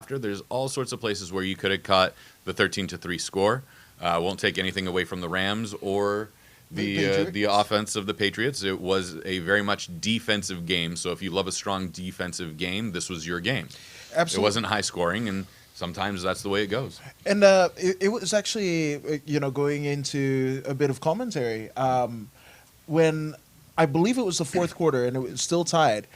after. There's all sorts of places where you could have caught the 13-3 score. Won't take anything away from the Rams or the offense of the Patriots. It was a very much defensive game. So if you love a strong defensive game, this was your game. Absolutely. It wasn't high scoring, and sometimes that's the way it goes. And it was actually, going into a bit of commentary. When I believe it was the fourth quarter and it was still tied,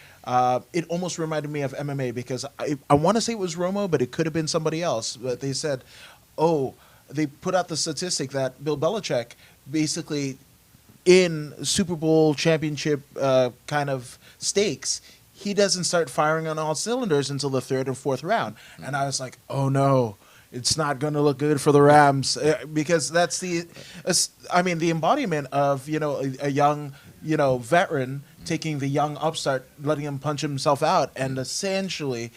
it almost reminded me of MMA because I want to say it was Romo, but it could have been somebody else. But they said, they put out the statistic that Bill Belichick basically in Super Bowl championship kind of stakes, he doesn't start firing on all cylinders until the third or fourth round. And I was like, oh no, it's not going to look good for the Rams because that's the embodiment of, a young, veteran taking the young upstart, letting him punch himself out and essentially,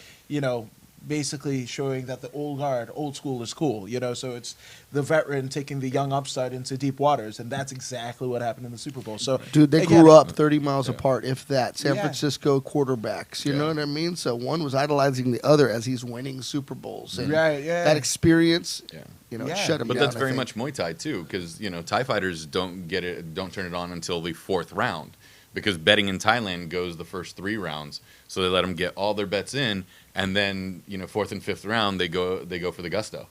basically showing that the old school is cool, so it's the veteran taking the young upstart into deep waters, and that's exactly what happened in the Super Bowl. So, dude, they grew up 30 miles apart, if that. San Francisco quarterbacks, you know what I mean? So one was idolizing the other as he's winning Super Bowls, and that experience, shut him down. But that's very much Muay Thai too, because Thai fighters don't turn it on until the fourth round, because betting in Thailand goes the first 3 rounds, so they let them get all their bets in. And then, fourth and fifth round, they go for the gusto.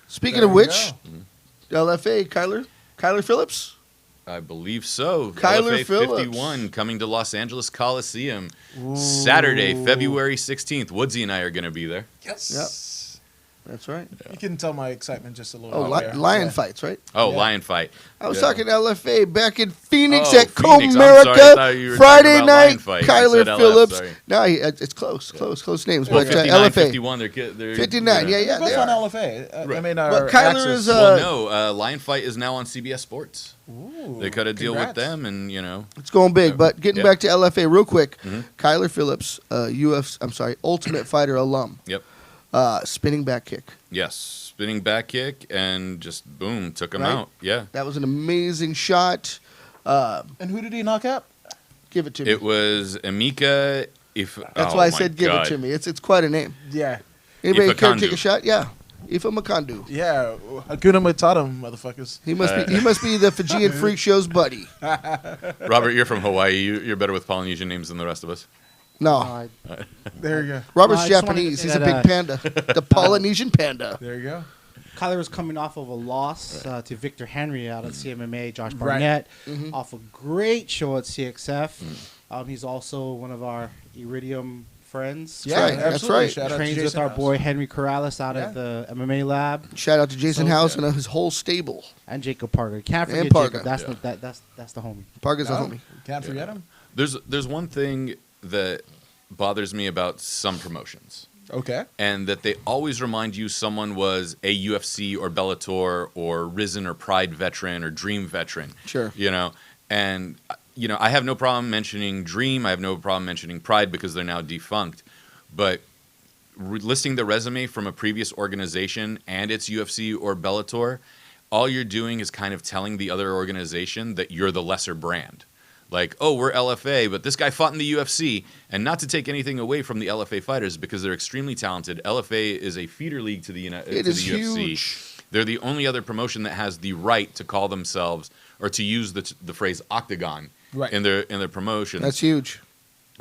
Speaking of which, LFA, Kyler Phillips? I believe so. Kyler LFA Phillips. 51 coming to Los Angeles Coliseum Saturday, February 16th. Woodsy and I are going to be there. Yes. Yep. That's right. You can tell my excitement just a little bit. Lion fights, right? Oh, Lion fight. I was talking LFA back in Phoenix at Phoenix. Comerica Friday night. Kyler Phillips. LF, No, it's close names. Well, but 59, LFA. 51, they're 59, They're both they on are. LFA. Right. But Kyler is... Lion fight is now on CBS Sports. Ooh, they cut a deal with congrats. them, and, It's going big, but getting back to LFA real quick, Mm-hmm. Kyler Phillips, Ultimate Fighter alum. Yep. Spinning back kick. Yes, spinning back kick, and just, boom, took him out. Yeah. That was an amazing shot. And who did he knock out? Give it to me. It was Emeka. That's why I said give it to me. It's quite a name. Yeah. Anybody Ifa care to Kandu. take a shot? Yeah. Ifa Makandu. Yeah. Hakuna Matata, motherfuckers. He must be the Fijian Freak Show's buddy. Robert, you're from Hawaii. You're better with Polynesian names than the rest of us. No. There you go. Robert's I just wanted to Japanese. say He's a that, big panda. The Polynesian panda. There you go. Kyler was coming off of a loss to Victor Henry out at CMMA, Josh Barnett, off a great show at CXF. He's also one of our Iridium friends. Yeah, right. absolutely. That's right. Shout out to Trains with Jason our House. boy Henry Corrales out at the MMA lab, Shout out to Jason So, House and his whole stable. and Jacob Parker. Can't And forget Parker. Jacob. That's the homie. Parker's a No, homie. Can't forget him. There's one thing that bothers me about some promotions, Okay. and that they always remind you someone was a UFC or Bellator or Risen or Pride veteran or Dream veteran. Sure. And I have no problem mentioning Dream. I have no problem mentioning Pride because they're now defunct. But listing the resume from a previous organization and it's UFC or Bellator, all you're doing is kind of telling the other organization that you're the lesser brand. Like, oh, we're LFA, but this guy fought in the UFC. And not to take anything away from the LFA fighters because they're extremely talented. LFA is a feeder league to the UFC. Huge. They're the only other promotion that has the right to call themselves or to use the phrase octagon in their promotion. That's huge.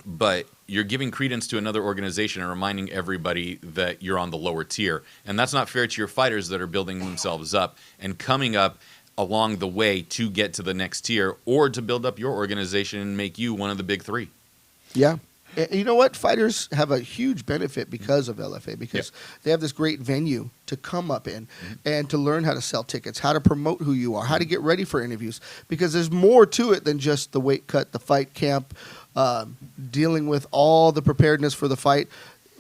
But you're giving credence to another organization and reminding everybody that you're on the lower tier. And that's not fair to your fighters that are building themselves up and coming up along the way to get to the next tier or to build up your organization and make you one of the big 3. Yeah. And you know what? Fighters have a huge benefit because of LFA because they have this great venue to come up in and to learn how to sell tickets, how to promote who you are, how to get ready for interviews because there's more to it than just the weight cut, the fight camp, dealing with all the preparedness for the fight.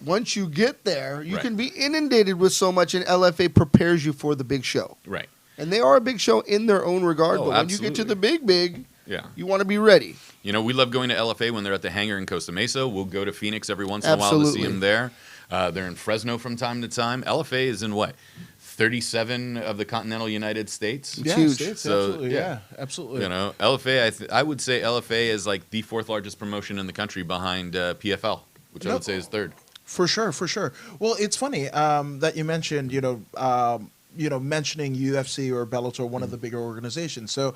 Once you get there, you can be inundated with so much, and LFA prepares you for the big show. Right. And they are a big show in their own regard, but when absolutely. you get to the big, Yeah. you want to be ready. We love going to LFA when they're at the hangar in Costa Mesa. We'll go to Phoenix every once in a while to see them there. They're in Fresno from time to time. LFA is in what? 37 of the continental United States. It's huge. States, So, absolutely. Yeah, absolutely. LFA, I would say LFA is like the 4th largest promotion in the country behind PFL, which I would say is 3rd. For sure, for sure. Well, it's funny that you mentioned, mentioning UFC or Bellator, one of the bigger organizations. So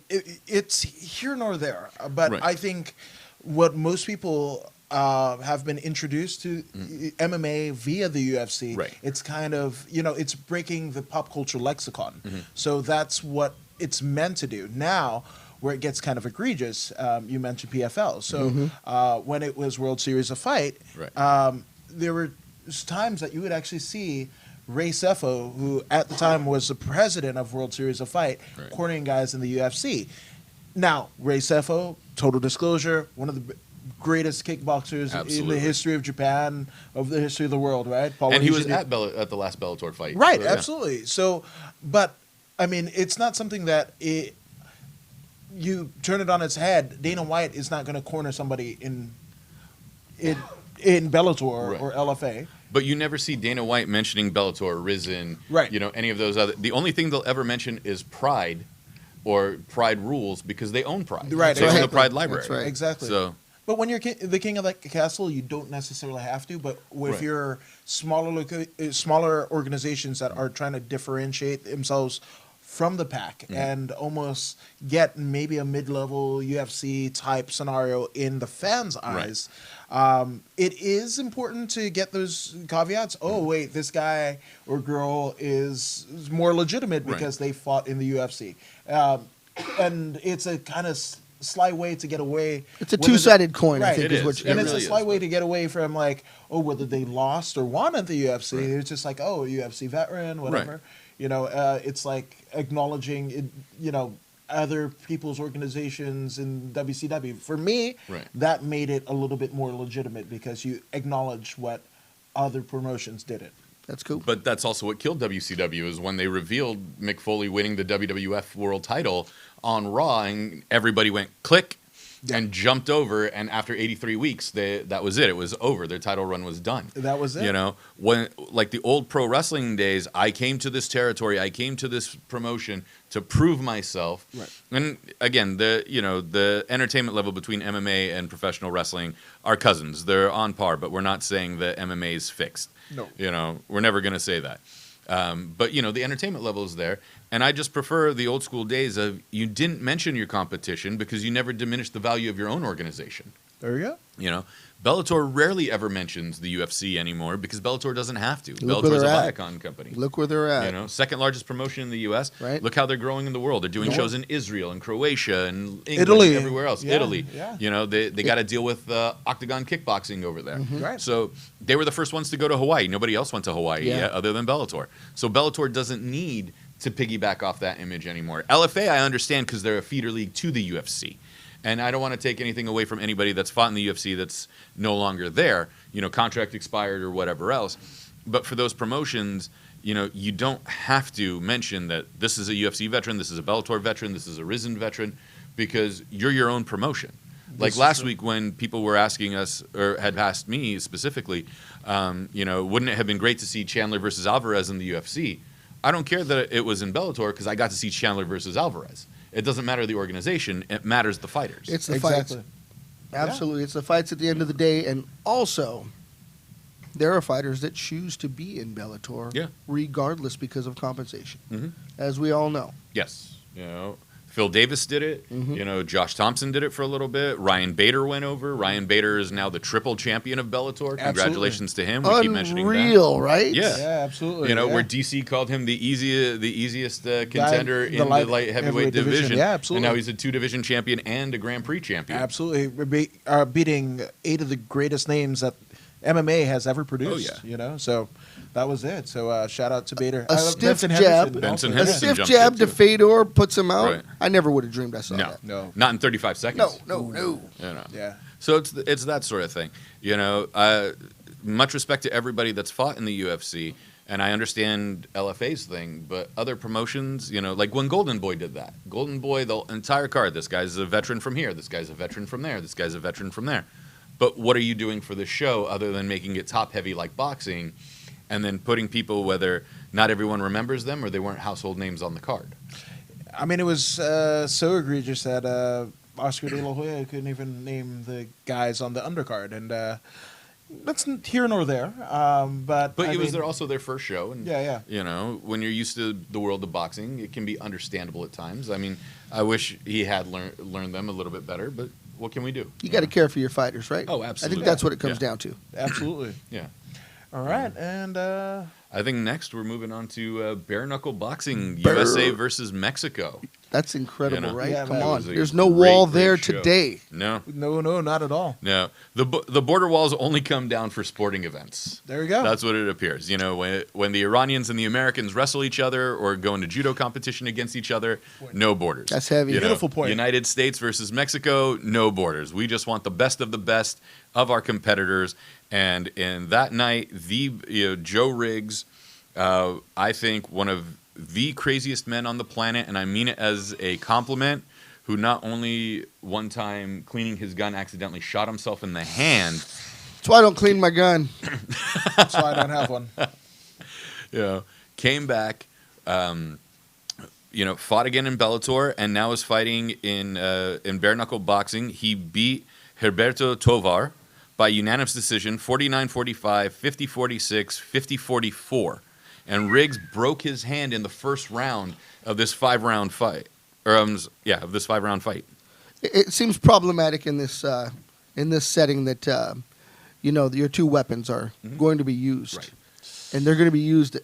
it's here nor there. But Right. I think what most people have been introduced to MMA via the UFC, Right. it's kind of, it's breaking the pop culture lexicon. Mm-hmm. So that's what it's meant to do. Now, where it gets kind of egregious, you mentioned PFL. So when it was World Series of Fight, Right. there were times that you would actually see Ray Sefo, who at the time was the president of World Series of Fight, Right. cornering guys in the UFC. Now, Ray Sefo, total disclosure, one of the greatest kickboxers in Absolutely. the history of Japan, of the history of the world, right? And he was Polynesian- at the last Bellator fight. Right, So, yeah. absolutely. So, but I mean, it's not something that you turn it on its head. Dana White is not going to corner somebody in Bellator Right. or LFA. But you never see Dana White mentioning Bellator, Risen, Right. Any of those other. The only thing they'll ever mention is Pride, or Pride rules, because they own Pride. Right, They own the exactly. Pride library. That's right. Exactly. So But when you're the king of the castle, you don't necessarily have to. But if Right. you're smaller organizations that are trying to differentiate themselves from the pack and almost get maybe a mid-level UFC type scenario in the fans' eyes, it is important to get those caveats. Oh, wait, this guy or girl is more legitimate Right. because they fought in the UFC. And it's a kind of sly way to get away. It's a whether two-sided coin, I Right. think, It is is. what And It it's really a sly is. way to get away from whether they lost or won at the UFC. Right. It's just like, oh, UFC veteran, whatever. Right. It's like acknowledging, other people's organizations in WCW. For me, Right. that made it a little bit more legitimate because you acknowledge what other promotions did it. That's cool. But that's also what killed WCW, is when they revealed Mick Foley winning the WWF World Title on Raw, and everybody went click and jumped over. And after 83 weeks, that was it. It was over. Their title run was done. That was it. When like the old pro wrestling days, I came to this territory, I came to this promotion to prove myself. Right. And again, the entertainment level between MMA and professional wrestling are cousins. They're on par, but we're not saying that MMA is fixed. No. We're never going to say that. But the entertainment level is there, and I just prefer the old school days of you didn't mention your competition because you never diminished the value of your own organization. There you go. Bellator rarely ever mentions the UFC anymore because Bellator doesn't have to. Look where Bellator is a they're at. Viacom company. Look where they're at. Second largest promotion in the U.S. Right. Look how they're growing in the world. They're doing Yeah. shows in Israel and Croatia and England Italy. and everywhere else. Yeah, Italy. yeah. They got to deal with Octagon kickboxing over there. Right. So they were the first ones to go to Hawaii. Nobody else went to Hawaii Yeah. yet other than Bellator. So Bellator doesn't need to piggyback off that image anymore. LFA, I understand because they're a feeder league to the UFC. And I don't want to take anything away from anybody that's fought in the UFC that's no longer there, contract expired or whatever else. But for those promotions, you don't have to mention that this is a UFC veteran, this is a Bellator veteran, this is a Risen veteran, because you're your own promotion. Like This is last true. week when people were asking us, or had asked me specifically, wouldn't it have been great to see Chandler versus Alvarez in the UFC? I don't care that it was in Bellator because I got to see Chandler versus Alvarez. It doesn't matter the organization; it matters the fighters. It's the Exactly. fights. Absolutely. It's the fights at the end of the day. And also, there are fighters that choose to be in Bellator Yeah. regardless because of compensation, Mhm. as we all know. Yes, Phil Davis did it. Josh Thompson did it for a little bit. Ryan Bader went over. Ryan Bader is now the triple champion of Bellator. Congratulations to him. We keep mentioning that. Unreal, right? Yeah. Yeah, absolutely. Where DC called him the easiest contender the in the light light heavyweight division. Yeah, absolutely. And now he's a 2-division champion and a Grand Prix champion. Absolutely. Beating 8 of the greatest names that MMA has ever produced. yeah. So that was it. So shout out to Bader. A stiff jab. Benson A Henderson stiff jumped jab in, to too. Fedor puts him out. Right. I never would have dreamed I saw No, that. No. not in 35 seconds. No. Yeah. So it's that sort of thing. Much respect to everybody that's fought in the UFC, and I understand LFA's thing, but other promotions, like when Golden Boy did that. Golden Boy, the entire card, this guy's a veteran from here, this guy's a veteran from there, this guy's a veteran from there. But what are you doing for the show other than making it top-heavy like boxing and then putting people, whether not everyone remembers them or they weren't household names on the card? I mean, it was so egregious that Oscar De La Hoya couldn't even name the guys on the undercard. And That's here nor there. But But I it was mean, also their first show, and Yeah. you know, when you're used to the world of boxing, it can be understandable at times. I mean, I wish he had learned them a little bit better, but what can we do? You got to care for your fighters, right? Oh, I absolutely. think that's what it comes Yeah. down to. Absolutely. Yeah. All right, and I think next we're moving on to bare knuckle boxing, Bare- USA versus Mexico. That's incredible, You know, right? Yeah, Come man. It on. was a There's no great, wall great there show. today. No, no, not at all. no. The border walls only come down for sporting events. There we go. That's what it appears. You know, when the Iranians and the Americans wrestle each other or go into judo competition against each other, no borders. That's heavy. You know, Beautiful point. United States versus Mexico, no borders. We just want the best of the best of our competitors. And in that night, Joe Riggs, I think one of the craziest men on the planet, and I mean it as a compliment, who not only one time cleaning his gun accidentally shot himself in the hand, That's why I don't clean my gun. That's why I don't have one. came back, fought again in Bellator, and now is fighting in bare knuckle boxing. He beat Herberto Tovar by unanimous decision, 49-45, 50-46, 50-44. And Riggs broke his hand in the first round of this 5-round fight. Of this 5-round fight. It seems problematic in this setting that your two weapons are going to be used, Right. and they're going to be used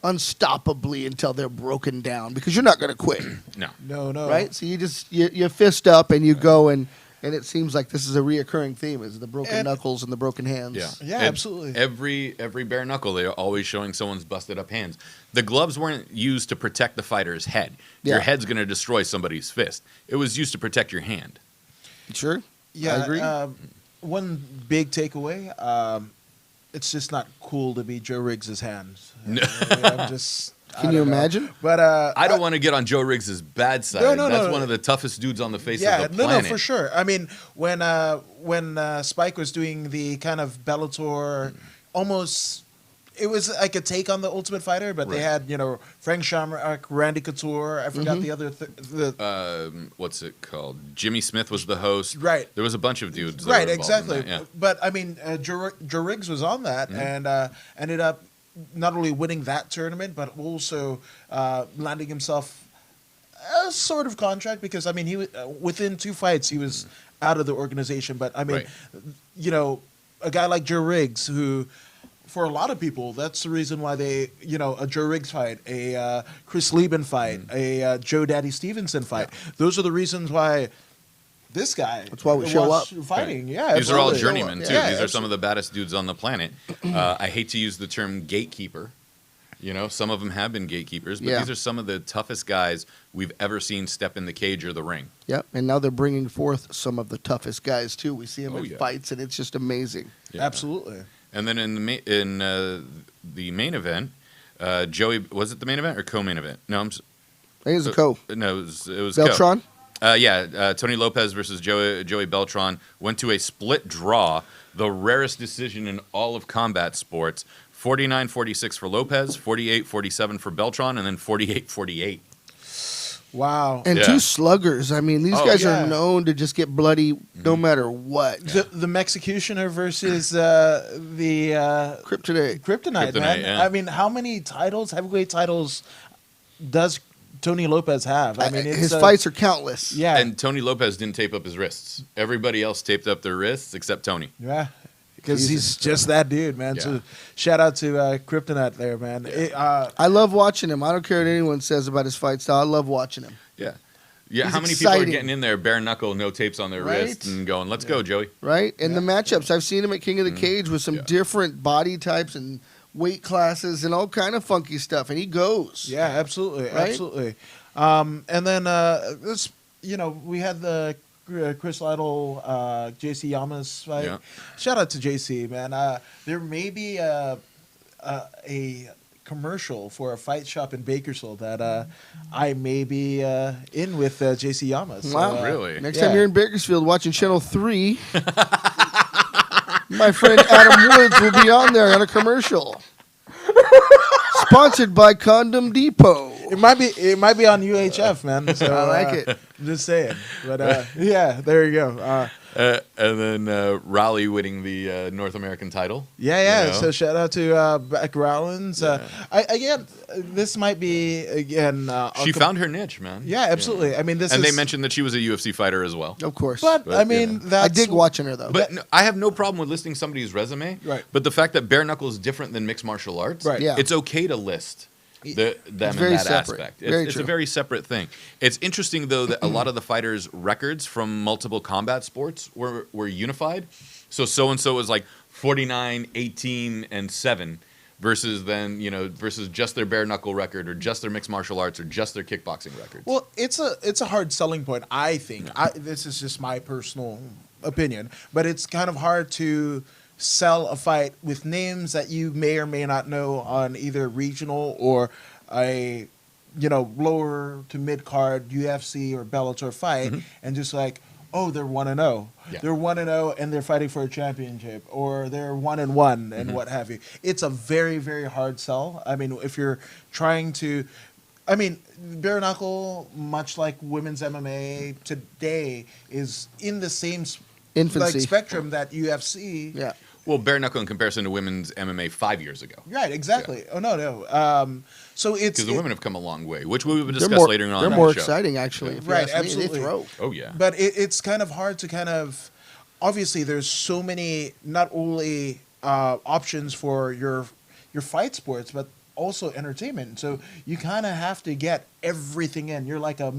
unstoppably until they're broken down because you're not going to quit, No. No. right? So you fist up and you go and it seems like this is a reoccurring theme: is the broken And- knuckles and the broken hands. Yeah, Yeah, And absolutely. Every bare knuckle, they're always showing someone's busted up hands. The gloves weren't used to protect the fighter's head. Your Yeah. head's going to destroy somebody's fist. It was used to protect your hand. Sure. Yeah, I agree. One big takeaway: it's just not cool to be Joe Riggs' hands. No. I'm just. Can I you don't know. imagine? But I don't want to get on Joe Riggs' bad side. No, That's no. one of the toughest dudes on the face yeah, of the planet. no, for sure. I mean, when Spike was doing the kind of Bellator, almost. It was like a take on the Ultimate Fighter, but they Right. had, Frank Shamrock, Randy Couture. I forgot the other. What's it called? Jimmy Smith was the host. Right. There was a bunch of dudes. That Right, were involved in exactly. that, yeah. But I mean, Joe Riggs was on that and ended up not only winning that tournament, but also landing himself a sort of contract because I mean, he within 2 fights he was out of the organization. But I mean, Right. A guy like Joe Riggs who. For a lot of people, that's the reason why they, a Joe Riggs fight, a Chris Lieben fight, a Joe Daddy Stevenson fight. Those are the reasons why this guy. That's why we show was up. fighting. Yeah, These are all absolutely. journeymen, too. Yeah, These are some of the baddest dudes on the planet. I hate to use the term gatekeeper. Some of them have been gatekeepers, but Yeah. these are some of the toughest guys we've ever seen step in the cage or the ring. Yep. And now they're bringing forth some of the toughest guys too. We see them Oh, in yeah. fights, and it's just amazing. Yeah. Absolutely. And then in the main event, Joey, was it the main event or co-main event? No, I think it's a co. No, it was Beltran. Tony Lopez versus Joey Beltran went to a split draw, the rarest decision in all of combat sports. 49-46 for Lopez, 48-47 for Beltran, and then 48-48. Wow. And Yeah. two sluggers. I mean, these guys yeah. are known to just get bloody no matter what. The Mexicutioner versus the Kryptonite. Kryptonite, man. Kryptonite, yeah. I mean, how many heavyweight titles, does Tony Lopez have? I mean, it's, His fights are countless. Yeah. And Tony Lopez didn't tape up his wrists. Everybody else taped up their wrists except Tony. Yeah. Because Jesus. he's just that dude, man. Yeah. So shout out to Kryptonite there, man. I love watching him. I don't care what anyone says about his fight style. I love watching him. Yeah. Yeah, He's how many people are exciting. getting in there, bare knuckle, no tapes on their Right? wrists, and going, let's go, Joey. Right? And the matchups. I've seen him at King of the Cage with some Yeah. different body types and weight classes and all kind of funky stuff. And he goes. Yeah, absolutely, Right? absolutely. And then this, we had the Chris Lytle, JC Yamas fight. Yeah. Shout out to JC, man. There may be a commercial for a fight shop in Bakersfield that I may be in with JC Yamas. So, Wow. Really? Next Yeah. time you're in Bakersfield watching Channel 3, my friend Adam Woods will be on there on a commercial. Sponsored by Condom Depot. It might be on UHF, man. So, I like it. Just saying. But yeah, there you go. And then Raleigh winning the North American title. Yeah. You know? So shout out to Beck Rowlands. Yeah. Again, this might be She found her niche, man. Yeah, absolutely. Yeah. I mean, and they mentioned that she was a UFC fighter as well. Of course. But I But, mean, yeah. that's I dig watching her though. But no, I have no problem with listing somebody's resume. Right. But the fact that bare knuckle is different than mixed martial arts, Right. Yeah. it's okay to list them in very that separate. aspect. Very It's a true. very separate thing. It's interesting, though, that a lot of the fighters' records from multiple combat sports were unified. So-and-so was like 49, 18, and 7 versus just their bare knuckle record or just their mixed martial arts or just their kickboxing records. Well, it's a hard selling point, I think. This is just my personal opinion, but it's kind of hard to sell a fight with names that you may or may not know on either regional or a lower to mid card UFC or Bellator fight, and just like, oh, they're 1-0. Yeah. They're 1-0 and they're fighting for a championship, or they're 1-1 and what have you. It's a very, very hard sell. I mean, if you're trying to, bare knuckle, much like women's MMA today, is in the same Infancy. spectrum that UFC. Yeah. Well, bare knuckle in comparison to women's MMA 5 years ago. Right, exactly. Oh, no. So it's... Because the women have come a long way, which we will They're discuss more, later on they're in more the show. exciting, actually. If you Right, ask me. absolutely. They throw. Oh, yeah. But it's kind of hard to kind of... Obviously, there's so many, not only options for your fight sports, but also entertainment. So you kind of have to get everything in. You're like a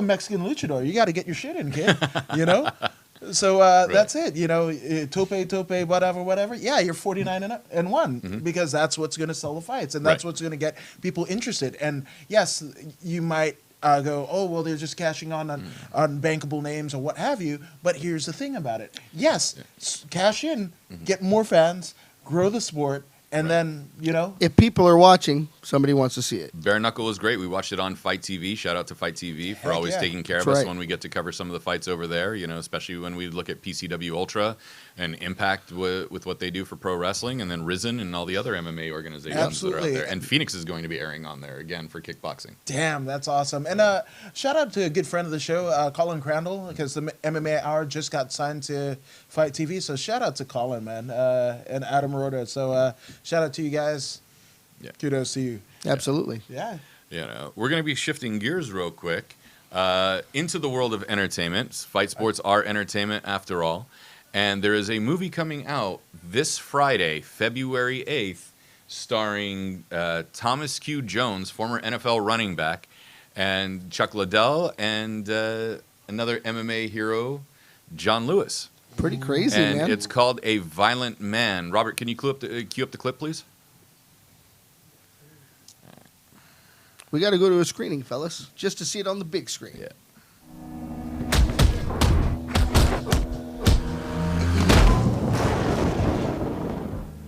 Mexican luchador. You got to get your shit in, kid. So that's it. Tope, whatever. Yeah, you're 49-1 because that's what's going to sell the fights, and that's Right. what's going to get people interested. And yes, you might go, oh well, they're just cashing on bankable names or what have you. But here's the thing about it. Yes, cash in, get more fans, grow the sport, and then If people are watching, somebody wants to see it. Bare knuckle was great. We watched it on Fight TV. Shout out to Fight TV for Heck always yeah. taking care of That's us right. when we get to cover some of the fights over there. Especially when we look at PCW Ultra and Impact with what they do for pro wrestling, and then Risen and all the other MMA organizations that are Absolutely. out there. And Phoenix is going to be airing on there again for kickboxing. Damn, that's awesome. And shout out to a good friend of the show, Colin Crandall, because the MMA Hour just got signed to Fight TV. So shout out to Colin, man, and Adam Rhoda. So shout out to you guys. Yeah. Kudos to you. Absolutely. Yeah. We're going to be shifting gears real quick into the world of entertainment. Fight sports are entertainment after all. And there is a movie coming out this Friday, February 8th, starring Thomas Q. Jones, former NFL running back, and Chuck Liddell, and another MMA hero, John Lewis. Pretty crazy, And man. it's called A Violent Man. Robert, can you cue up the clip, please? We got to go to a screening, fellas, just to see it on the big screen. Yeah.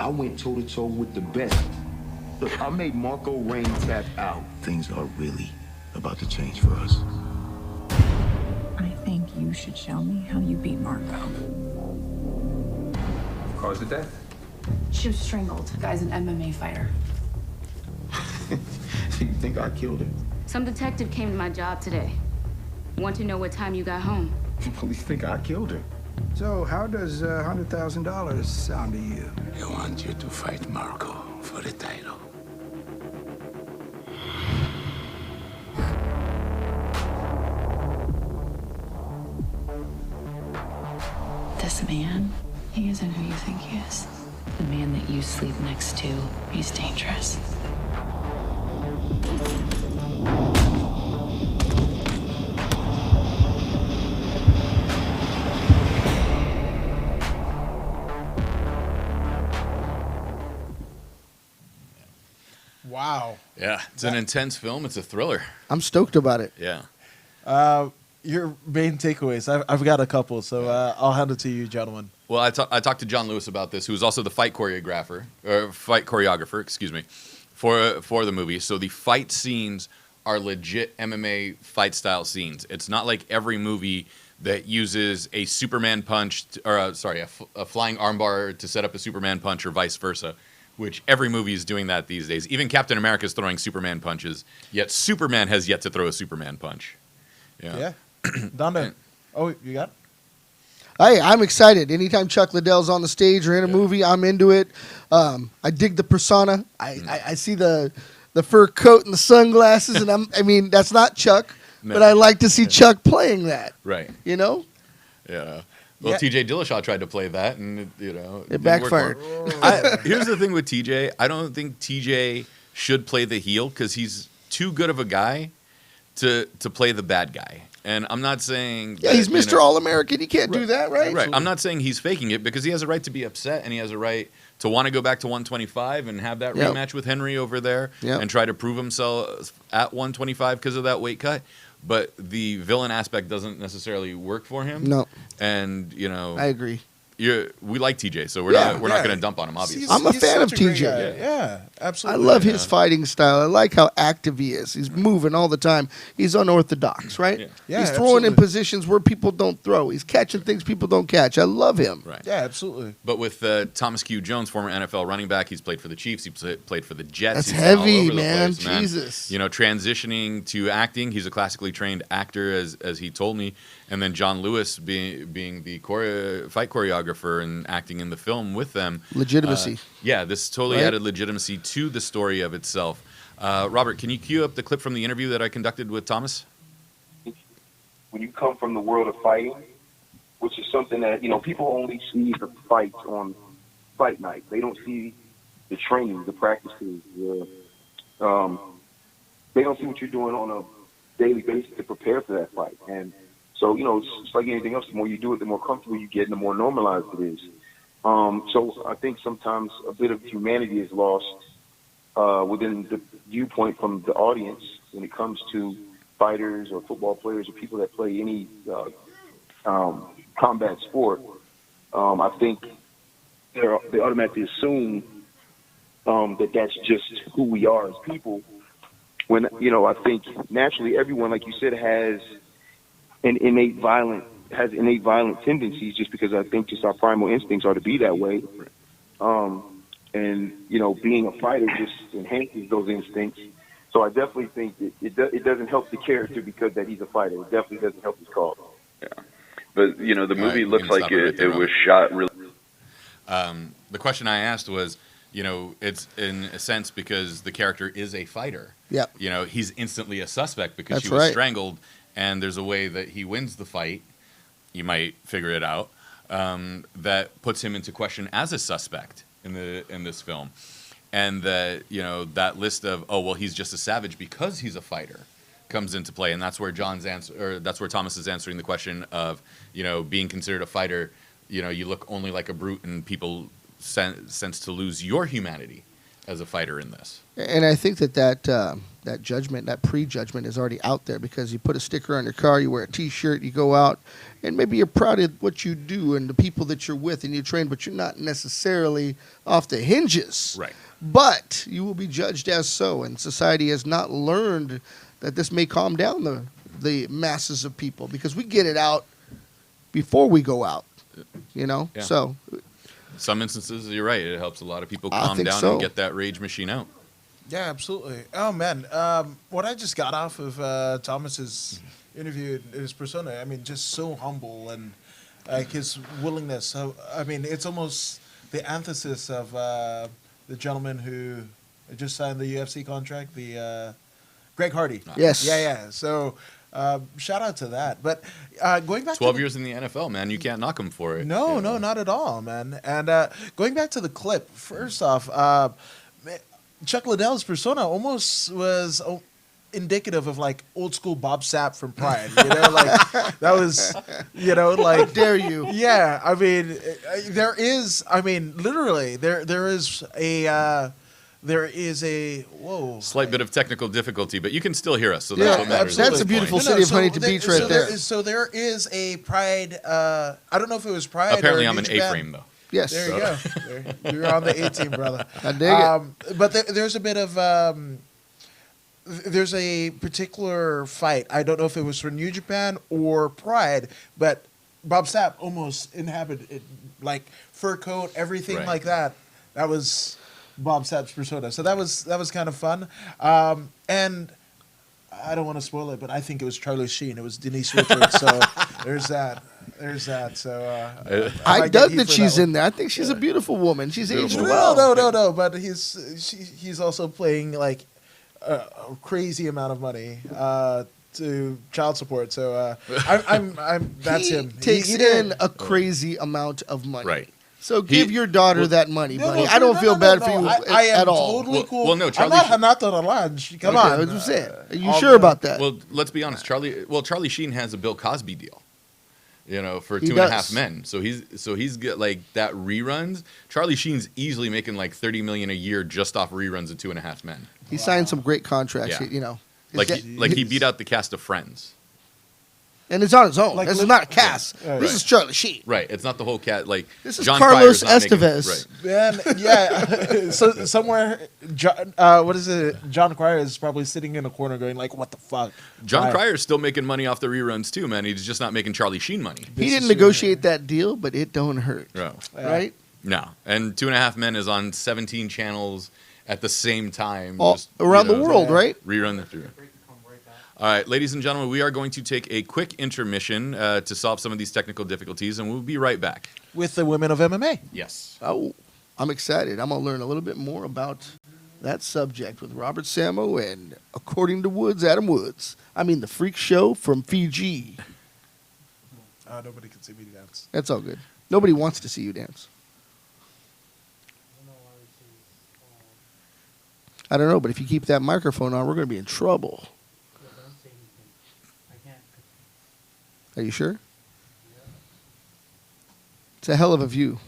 I went toe-to-toe with the best. Look, I made Marco Rain tap out. Things are really about to change for us. I think you should show me how you beat Marco. Cause of death? She was strangled. The guy's an MMA fighter. You think I killed her? Some detective came to my job today. Want to know what time you got home. The police think I killed her. So how does $100,000 sound to you? I want you to fight Marco for the title. This man, he isn't who you think he is. The man that you sleep next to, he's dangerous. Wow. Yeah, it's an intense film. It's a thriller. I'm stoked about it. Yeah. Your main takeaways. I've got a couple, so I'll hand it to you, gentlemen. Well, I talked to John Lewis about this, who's also the fight choreographer, excuse me, for the movie. So the fight scenes are legit MMA fight style scenes. It's not like every movie that uses a Superman punch, a flying armbar to set up a Superman punch, or vice versa. Which every movie is doing that these days. Even Captain America is throwing Superman punches, yet Superman has yet to throw a Superman punch. Yeah. Donda. Oh, you got it? I'm excited. Anytime Chuck Liddell's on the stage or in a movie, I'm into it. I dig the persona. I see the fur coat and the sunglasses, and I mean, that's not Chuck, No. but I like to see Chuck playing that. Right. You know? Yeah. Well, Yeah. TJ Dillashaw tried to play that, and it didn't backfired. work for him. Here's the thing with TJ. I don't think TJ should play the heel because he's too good of a guy to play the bad guy. And I'm not saying Yeah, he's Mr. All-American. He can't do that, right? Right. I'm not saying he's faking it because he has a right to be upset and he has a right to want to go back to 125 and have that Yep. rematch with Henry over there Yep. and try to prove himself at 125 because of that weight cut. But the villain aspect doesn't necessarily work for him. No. And, I agree. we like TJ, so we're Yeah. not going to dump on him, obviously. I'm a fan of such a great TJ. guy. Yeah, I absolutely. love his fighting style. I like how active he is. He's moving all the time. He's unorthodox, right? Yeah. Yeah, He's throwing in absolutely. positions where people don't throw. He's catching things people don't catch. I love him. Right. Yeah, absolutely. But with Thomas Q. Jones, former NFL running back, he's played for the Chiefs. He played for the Jets. That's He's been all heavy, over the man. place, man. Jesus. Transitioning to acting. He's a classically trained actor, as he told me. And then John Lewis being the fight choreographer and acting in the film with them. Legitimacy. This totally Right? added legitimacy to the story of itself. Robert, can you cue up the clip from the interview that I conducted with Thomas? When you come from the world of fighting, which is something that, people only see the fights on fight night. They don't see the training, the practices, they don't see what you're doing on a daily basis to prepare for that fight. And so, it's like anything else. The more you do it, the more comfortable you get and the more normalized it is. So I think sometimes a bit of humanity is lost within the viewpoint from the audience when it comes to fighters or football players or people that play any combat sport. I think they automatically assume that that's just who we are as people. When I think naturally everyone, like you said, has innate violent tendencies, just because I think just our primal instincts are to be that way. And being a fighter just enhances those instincts. So I definitely think that it doesn't help the character because that he's a fighter. It definitely doesn't help his cause. Yeah, but the movie Right, looks we can like stop it right it there, was Robert. shot really. The question I asked was, it's in a sense because the character is a fighter. Yep. He's instantly a suspect because That's she was right. strangled, and there's a way that he wins the fight. You might figure it out. That puts him into question as a suspect in this film, and that that list of he's just a savage because he's a fighter comes into play, and that's where that's where Thomas is answering the question of being considered a fighter. You look only like a brute, and people sense to lose your humanity as a fighter in this. And I think that judgment, that prejudgment is already out there because you put a sticker on your car, you wear a T-shirt, you go out, and maybe you're proud of what you do and the people that you're with and you train, but you're not necessarily off the hinges. Right. But you will be judged as so, and society has not learned that this may calm down the masses of people because we get it out before we go out, Yeah. So Some instances, you're right. It helps a lot of people I calm think down so. and get that rage machine out. Yeah, absolutely. Oh man, what I just got off of Thomas's interview, his persona. I mean, just so humble and like his willingness. So, I mean, it's almost the antithesis of the gentleman who just signed the UFC contract, the Greg Hardy. Yes. Yeah. So, shout out to that. But going back 12 to years in the NFL, man. You can't knock him for it. no, not at all, man. And going back to the clip, first off, Chuck Liddell's persona almost was indicative of like old school Bob Sapp from Pride. Like that was, like dare you? Yeah, I mean, there is. I mean, literally, there is a. There is a Slight bit of technical difficulty, but you can still hear us, so that's what matters. That's at a this beautiful point. city of Huntington Beach right there. So there is a Pride. I don't know if it was Pride. Apparently, or I'm an New Japan. A-frame though. Yes. There you go. You're on the 18, brother. I dig it. But there's a bit of there's a particular fight. I don't know if it was for New Japan or Pride, but Bob Sapp almost inhabited it, like fur coat, everything Right. like that. That was Bob Sapp's persona. So that was kind of fun. And I don't want to spoil it, but I think it was Charlie Sheen. It was Denise Richards. So there's that. There's that. So I dug that she's in there. I think she's a beautiful woman. She's aged well. No. But he's also playing like a crazy amount of money to child support. So that's him. Takes in a crazy amount of money. Right. So give your daughter that money, buddy. I don't feel bad for you I am at all. totally cool. Well, no, Charlie. I'm not the lunch. Come on. What I'm saying. Are you sure about that? Well, let's be honest. Charlie Sheen has a Bill Cosby deal. For He 2.5 does. Men. So he's got like that reruns. Charlie Sheen's easily making like $30 million a year just off reruns of 2.5 Men. He signed some great contracts. Yeah. His He beat out the cast of Friends. And it's on his own. Like this is not a cast. Yeah. This is Charlie Sheen. Right. It's not the whole cat. Like This is John Carlos Cryer's not making- Estevez. right. Man, yeah. So somewhere, what is it? John Cryer is probably sitting in a corner going like, "What the fuck?" John Why? Cryer's still making money off the reruns too, man. He's just not making Charlie Sheen money. He didn't negotiate that deal, but it don't hurt. No. Right? No. And 2.5 Men is on 17 channels at the same time. All around the world, right? Rerun the through. All right, ladies and gentlemen, we are going to take a quick intermission to solve some of these technical difficulties, and we'll be right back. With the women of MMA. Yes. Oh, I'm excited. I'm going to learn a little bit more about that subject with Robert Samo and, according to Woods, Adam Woods. I mean, the freak show from Fiji. Nobody can see me dance. That's all good. Nobody wants to see you dance. I don't know, but if you keep that microphone on, we're going to be in trouble. Are you sure? It's a hell of a view.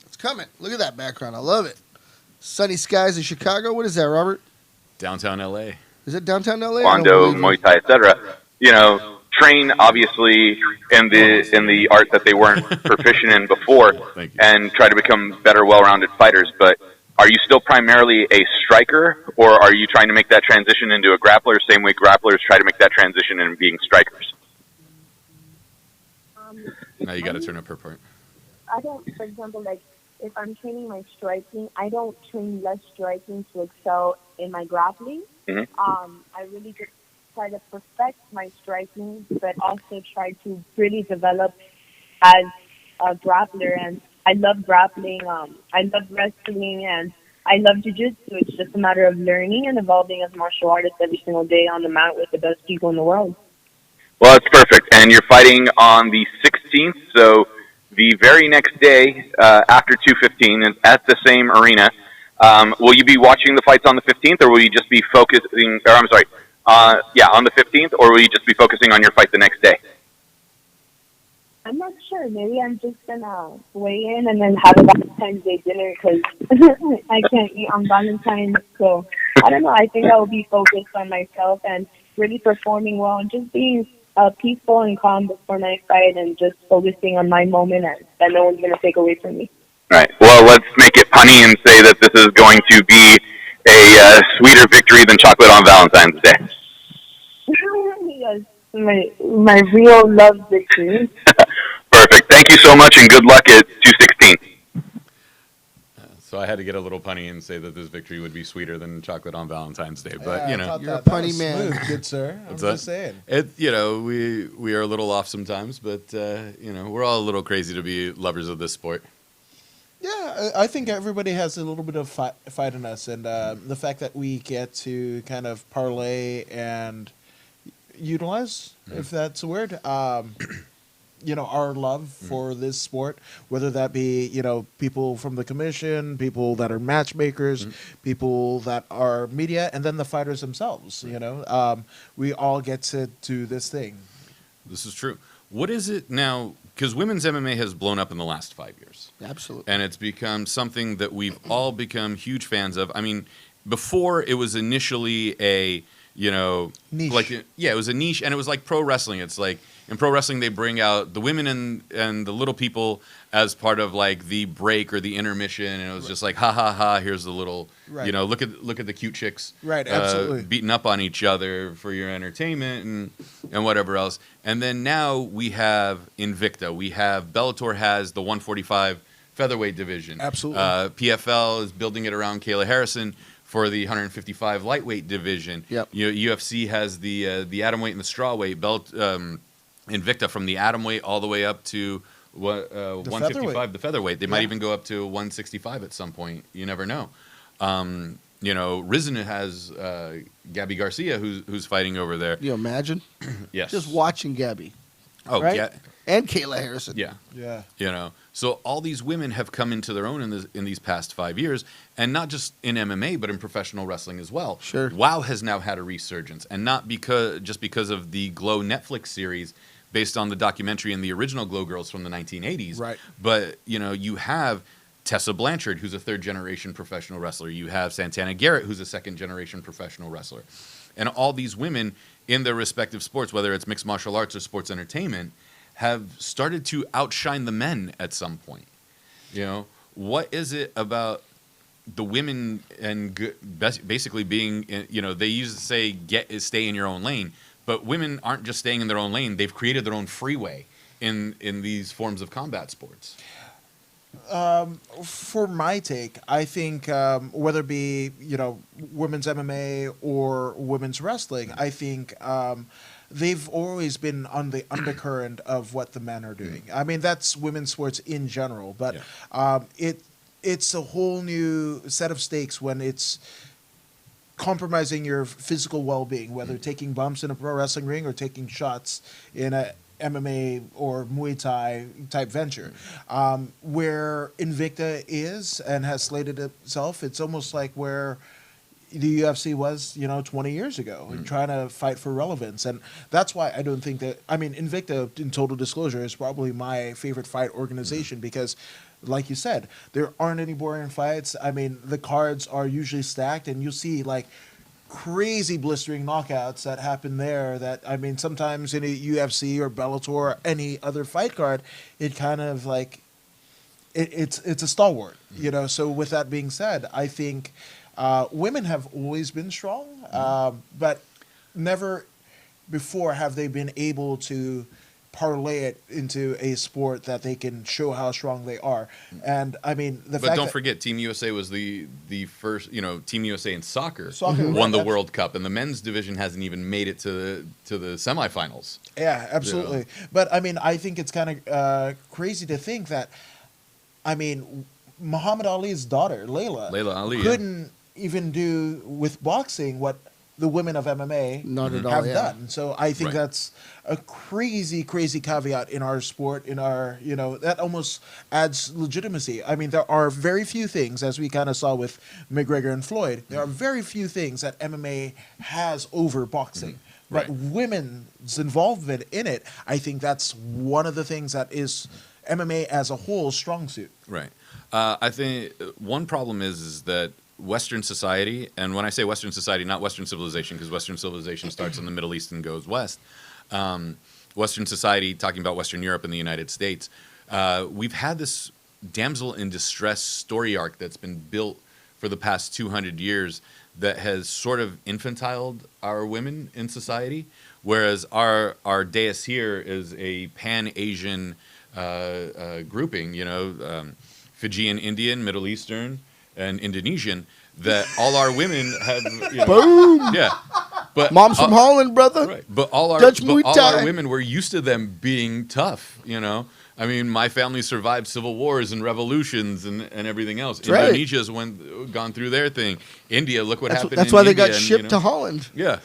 It's coming. Look at that background. I love it. Sunny skies in Chicago. What is that, Robert? Downtown LA. Is it downtown LA? Wando, Muay Thai, etc. Train obviously in the art that they weren't proficient in before, and try to become better, well-rounded fighters. But are you still primarily a striker, or are you trying to make that transition into a grappler? Same way grapplers try to make that transition into being strikers. Now you got to I'm- turn up her part. I don't, for example, like if I'm training my striking, I don't train less striking to excel in my grappling. Mhm. I really just try to perfect my striking, but also try to really develop as a grappler. And I love grappling. I love wrestling, and I love jiu-jitsu. It's just a matter of learning and evolving as a martial artist every single day on the mat with the best people in the world. Well, it's perfect. And you're fighting on the 16th, so the very next day after 2:15 and at the same arena. Will you be watching the fights on the 15th, or will you just be focusing? Or I'm sorry, on the 15th, or will you just be focusing on your fight the next day? I'm not sure. Maybe I'm just gonna weigh in and then have a Valentine's Day dinner because I can't eat on Valentine's. So I don't know. I think I will be focused on myself and really performing well and just being peaceful and calm before my fight and just focusing on my moment and that no one's gonna take away from me. Right. Well, let's make it punny and say that this is going to be a sweeter victory than chocolate on Valentine's Day. Yes, my real love victory. Perfect. Thank you so much, and good luck at 2:16. So I had to get a little punny and say that this victory would be sweeter than chocolate on Valentine's Day. But Yeah, you I know, thought You're a that punny was man. smooth, good sir. I'm What's just that? saying. we are a little off sometimes, but we're all a little crazy to be lovers of this sport. Yeah, I think everybody has a little bit of fight in us, and the fact that we get to kind of parlay and utilize, if that's a word, our love for this sport, whether that be, people from the commission, people that are matchmakers, people that are media, and then the fighters themselves, we all get to do this thing. This is true. What is it now? Because women's MMA has blown up in the last 5 years. Absolutely. And it's become something that we've all become huge fans of. I mean, before it was initially a, Niche. it was a niche, and it was like pro wrestling. It's like in pro wrestling they bring out the women and the little people as part of like the break or the intermission, and it was just like ha ha ha. Here's the little, Right. look at the cute chicks, Right, absolutely. beating up on each other for your entertainment and whatever else. And then now we have Invicta. We have Bellator has the 145 featherweight division. Absolutely. PFL is building it around Kayla Harrison for the 155 lightweight division. Yep. UFC has the atomweight and the strawweight belt. Invicta from the atomweight all the way up to 155, featherweight. the featherweight. They might even go up to 165 at some point. You never know. Rizin has Gabby Garcia who's fighting over there. You imagine? Yes. Just watching Gabby. Oh, right? yeah. And Kayla Harrison. Yeah. Yeah. So all these women have come into their own in these past 5 years, and not just in MMA, but in professional wrestling as well. Sure. WoW has now had a resurgence, and not because of the Glow Netflix series based on the documentary and the original Glow Girls from the 1980s. Right. But you have Tessa Blanchard, who's a third-generation professional wrestler. You have Santana Garrett, who's a second-generation professional wrestler, and all these women in their respective sports, whether it's mixed martial arts or sports entertainment, have started to outshine the men at some point. What is it about the women and basically being, they used to say stay in your own lane, but women aren't just staying in their own lane. They've created their own freeway in these forms of combat sports. For my take, I think whether it be women's MMA or women's wrestling, I think they've always been on the undercurrent of what the men are doing. I mean, that's women's sports in general, but it's a whole new set of stakes when it's compromising your physical well-being, whether taking bumps in a pro wrestling ring or taking shots in a MMA or Muay Thai type venture. Where Invicta is and has slated itself, it's almost like where the UFC was, 20 years ago, and trying to fight for relevance. And that's why I don't think that, Invicta, in total disclosure, is probably my favorite fight organization because, like you said, there aren't any boring fights. I mean, the cards are usually stacked, and you'll see, like, crazy blistering knockouts that happen there that, sometimes in a UFC or Bellator or any other fight card, it kind of, like, it's a stalwart, So with that being said, I think women have always been strong, but never before have they been able to parlay it into a sport that they can show how strong they are. And I mean, But fact don't that- forget, Team USA was the first, Team USA in soccer, Soccer, won right, the World Cup, and the men's division hasn't even made it to the semifinals. Yeah, absolutely. But I mean, I think it's kind of crazy to think that, I mean, Muhammad Ali's daughter, Layla Ali, couldn't even do with boxing what the women of MMA Not at all, have yeah. done. So I think Right. that's a crazy caveat in our sport, in our, that almost adds legitimacy. I mean, there are very few things, as we kind of saw with McGregor and Floyd, there are very few things that MMA has over boxing. But Right. women's involvement in it, I think that's one of the things that is MMA as a whole strong suit. Right. I think one problem is that Western society, and when I say Western society, not Western civilization, because Western civilization starts in the Middle East and goes west. Western society, talking about Western Europe and the United States, we've had this damsel in distress story arc that's been built for the past 200 years that has sort of infantiled our women in society, whereas our dais here is a pan-Asian grouping, Fijian, Indian, Middle Eastern, and Indonesian, that all our women have. Boom! Yeah. But Mom's from Holland, brother. Right. But all our Dutch Muay all Thai. our women were used to them being tough, I mean, my family survived civil wars and revolutions and everything else. Right. Indonesia's gone through their thing. India, look what happened. That's in why they India got and, shipped to Holland. Yeah.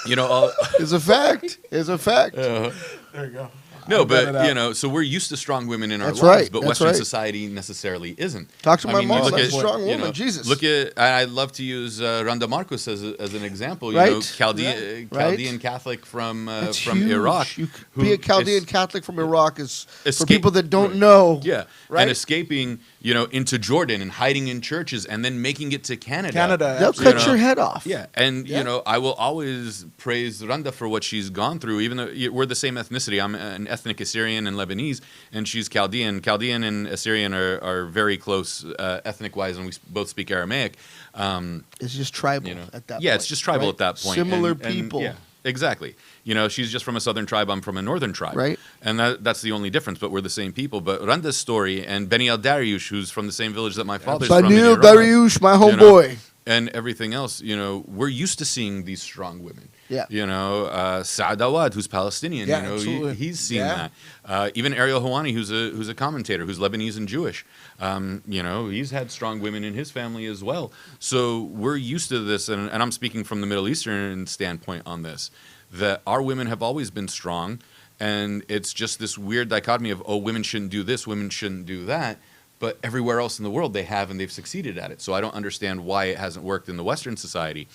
It's a fact. It's a fact. There you go. No, I'll bet it but out. so we're used to strong women in our That's lives, right, but that's Western right. society necessarily isn't. Talk to my you mom, look that's at, a strong woman, Jesus. Look at, I love to use Randa Marcos as an example. Right, Chaldean right. Catholic from That's from huge. Iraq. You who be a Chaldean is- Catholic from Iraq is for escape- people that don't right. know. Yeah, Right? and escaping, into Jordan and hiding in churches and then making it to Canada. They'll absolutely. cut your head off. Yeah, and Yeah. I will always praise Randa for what she's gone through, even though we're the same ethnicity. I'm an ethnic Assyrian and Lebanese, and she's Chaldean. Chaldean and Assyrian are very close ethnic-wise, and we both speak Aramaic. It's just tribal at that point. Yeah, it's just tribal right? at that point. Similar And- people. yeah, exactly. She's just from a southern tribe. I'm from a northern tribe. Right. And that's the only difference, but we're the same people. But Randa's story, and Beni El Dariush, who's from the same village that my father's from in Banil Iraq, Dariush, my homeboy. and everything else, we're used to seeing these strong women. Yeah. Saad Awad, who's Palestinian, Yeah, absolutely. he's seen Yeah. that. Even Ariel Hawani, who's a commentator, who's Lebanese and Jewish, he's had strong women in his family as well. So we're used to this, and I'm speaking from the Middle Eastern standpoint on this, that our women have always been strong, and it's just this weird dichotomy of, women shouldn't do this, women shouldn't do that. But everywhere else in the world, they have, and they've succeeded at it. So I don't understand why it hasn't worked in the Western society.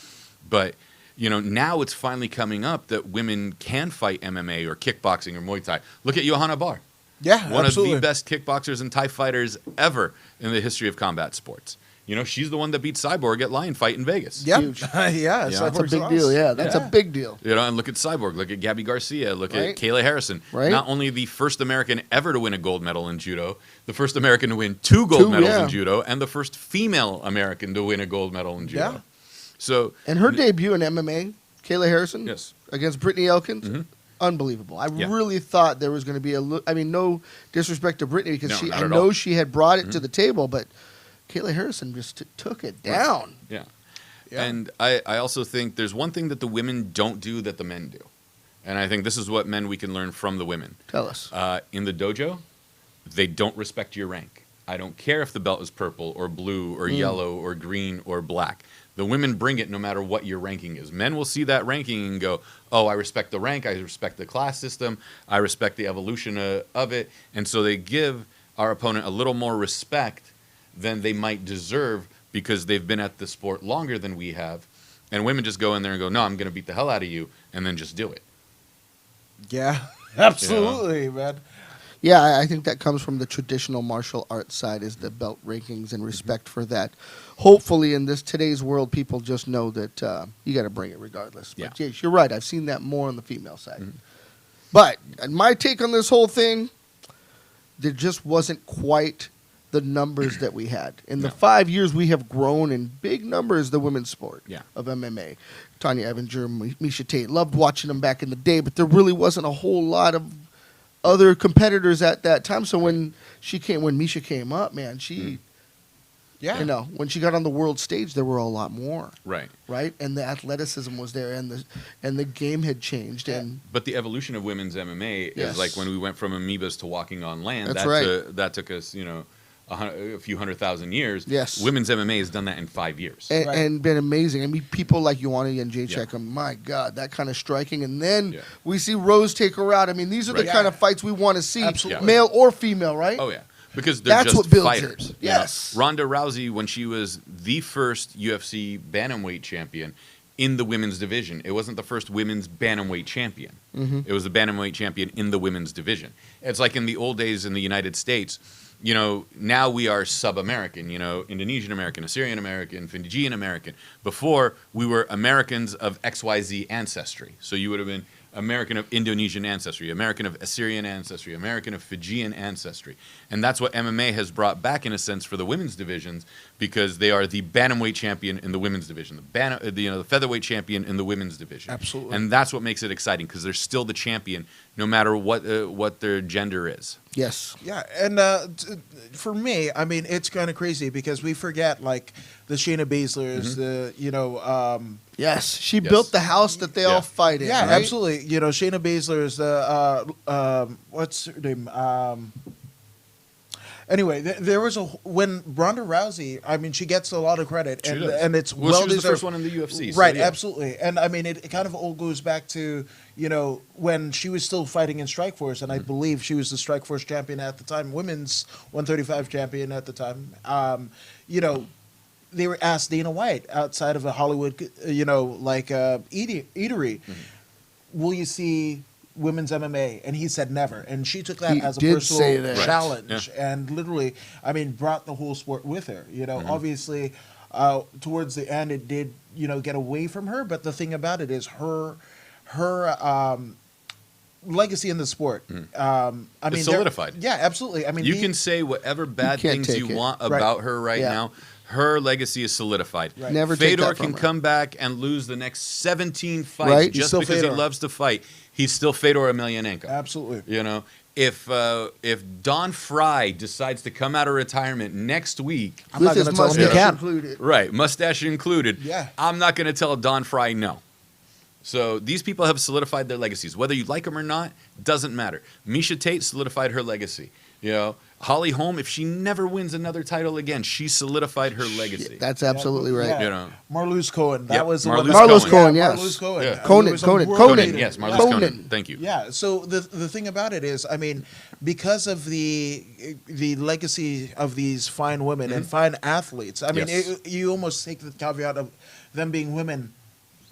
But, now it's finally coming up that women can fight MMA or kickboxing or Muay Thai. Look at Johanna Bar. Yeah, One absolutely. of the best kickboxers and Thai fighters ever in the history of combat sports. She's the one that beat Cyborg at Lion Fight in Vegas. Yeah, Huge. yeah, That's a Cyborg's big awesome. deal. Yeah, that's a Yeah. big deal. And look at Cyborg, look at Gabby Garcia, look Right. at Kayla Harrison. Right. Not only the first American ever to win a gold medal in judo, the first American to win two gold medals yeah. in judo, and the first female American to win a gold medal in judo. Yeah. So, And her debut in MMA, Kayla Harrison, yes. against Brittany Elkins, Mhm. unbelievable. I Yeah. really thought there was going to be no disrespect to Brittany because No, not I at know all. she had brought it to the table, but Kayla Harrison just took it down. Yeah. Yeah. And I also think there's one thing that the women don't do that the men do. And I think this is what men we can learn from the women. Tell us. In the dojo, they don't respect your rank. I don't care if the belt is purple or blue or yellow or green or black. The women bring it no matter what your ranking is. Men will see that ranking and go, I respect the rank, I respect the class system, I respect the evolution of it. And so they give our opponent a little more respect than they might deserve because they've been at the sport longer than we have. And women just go in there and go, no, I'm going to beat the hell out of you, and then just do it. Yeah, absolutely, man. Yeah, I think that comes from the traditional martial arts side is the belt rankings and respect for that. Hopefully in today's world, people just know that you got to bring it regardless. But yes, you're right. I've seen that more on the female side. But my take on this whole thing, there just wasn't quite the numbers that we had. In the 5 years, we have grown in big numbers, the women's sport of MMA. Tanya Evinger, Misha Tate, loved watching them back in the day, but there really wasn't a whole lot of other competitors at that time. So when Misha came up, man, Yeah. you know, when she got on the world stage, there were a lot more. Right. Right, and the athleticism was there, and the game had changed, and But the evolution of women's MMA Yes. is like when we went from amoebas to walking on land. That's right. That took us, a few 100,000 years. Yes. Women's MMA has done that in 5 years. and been amazing. I mean, people like Ioana and Jacek, my God, that kind of striking. And then we see Rose take her out. I mean, these are the Right. kind of fights we want to see, Absolutely. male or female, right? Oh, yeah. Because they're That's just what builds fighters. it. Yes. Ronda Rousey, when she was the first UFC bantamweight champion in the women's division, it wasn't the first women's bantamweight champion. Mm-hmm. It was the bantamweight champion in the women's division. It's like in the old days in the United States, now we are sub-American, Indonesian American, Assyrian American, Fijian American. Before, we were Americans of XYZ ancestry. So you would have been American of Indonesian ancestry, American of Assyrian ancestry, American of Fijian ancestry. And that's what MMA has brought back in a sense for the women's divisions, because they are the bantamweight champion in the women's division, the featherweight champion in the women's division. Absolutely. And that's what makes it exciting, because they're still the champion no matter what their gender is. Yes. Yeah, and for me, I mean, it's kind of crazy because we forget like the Shayna Baszlers, Yes, she built the house that they all fight in. Yeah, right? absolutely. Shayna Baszler's what's her name? Anyway, there was when Ronda Rousey. I mean, she gets a lot of credit, She and does. and it's Well, well she was the deserved. first one in the UFC, so right? yeah. Absolutely, and I mean, it kind of all goes back to when she was still fighting in Strikeforce, and I believe she was the Strikeforce champion at the time, women's 135 champion at the time. They were asked Dana White outside of a Hollywood, eatery, will you see women's MMA? And he said never. And she took that He as a did say personal that. challenge and literally, I mean, brought the whole sport with her. Obviously, towards the end, it did, get away from her. But the thing about it is her legacy in the sport. I mean, It's solidified. Yeah, absolutely. I mean, You can say whatever bad can't things you take it. want Right. about her right Yeah. now. Her legacy is solidified. Right. Never take Fedor that from can her. come back and lose the next 17 fights Right. He's just still because Fedor. he loves to fight. He's still Fedor Emelianenko. Absolutely. If Don Fry decides to come out of retirement next week, I'm not With going his to tell him he mustache can't. included. right, mustache included, Yeah. I'm not going to tell Don Fry no. So these people have solidified their legacies. Whether you like them or not, doesn't matter. Misha Tate solidified her legacy. Holly Holm, if she never wins another title again, she solidified her legacy. That's absolutely right. Yeah. Marloes Cohen. That Yep, was the Marloes one. Marloes Cohen, yes. Marloes Cohen. Yeah. I mean, Conan, it was a Conan, world Conan. beater. Yes, Marloes Conan. Conan. Thank you. Yeah. So the thing about it is, I mean, because of the legacy of these fine women and fine athletes, I mean, Yes. you almost take the caveat of them being women.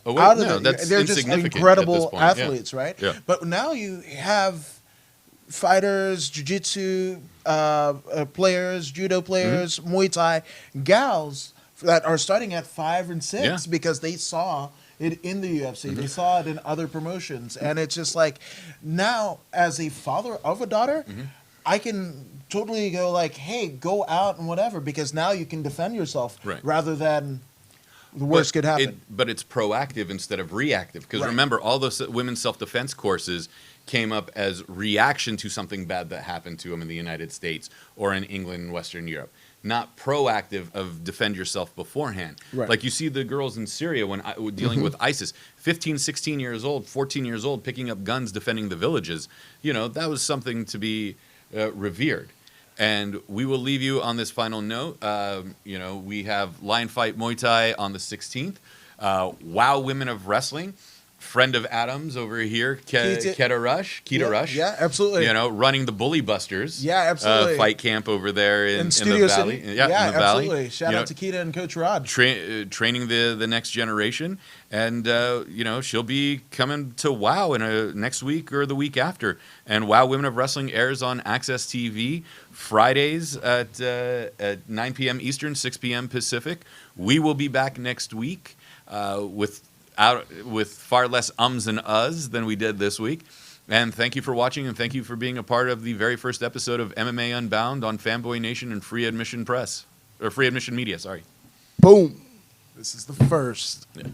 Oh, wait, Out of no, it. that's They're just insignificant at this incredible point, yeah. athletes, right? Yeah. But now you have fighters, jiu-jitsu players, judo players, Muay Thai gals that are starting at 5 and 6 Yeah. because they saw it in the UFC. They saw it in other promotions. And it's just like now as a father of a daughter, I can totally go like, hey, go out and whatever, because now you can defend yourself Right. rather than the worst could happen. But it's proactive instead of reactive. Because Right. remember, all those women's self-defense courses came up as reaction to something bad that happened to them in the United States or in England and Western Europe. Not proactive of defend yourself beforehand. Right. Like you see the girls in Syria when dealing with ISIS, 15, 16 years old, 14 years old, picking up guns, defending the villages. That was something to be revered. And we will leave you on this final note. We have Lion Fight Muay Thai on the 16th. Wow Women of Wrestling. Friend of Adams over here, Keita Rush. Yeah, absolutely. Running the Bully Busters. Yeah, absolutely. Fight camp over there in Studio the Valley. City. Yeah, in the Valley. Absolutely. Shout out to Keita and Coach Rod. Training the next generation. And, she'll be coming to WOW in next week or the week after. And WOW Women of Wrestling airs on Access TV Fridays at 9 p.m. Eastern, 6 p.m. Pacific. We will be back next week with far less ums and uhs than we did this week. And thank you for watching, and thank you for being a part of the very first episode of MMA Unbound on Fanboy Nation and Free Admission Media, sorry. Boom. This is the first. Yeah.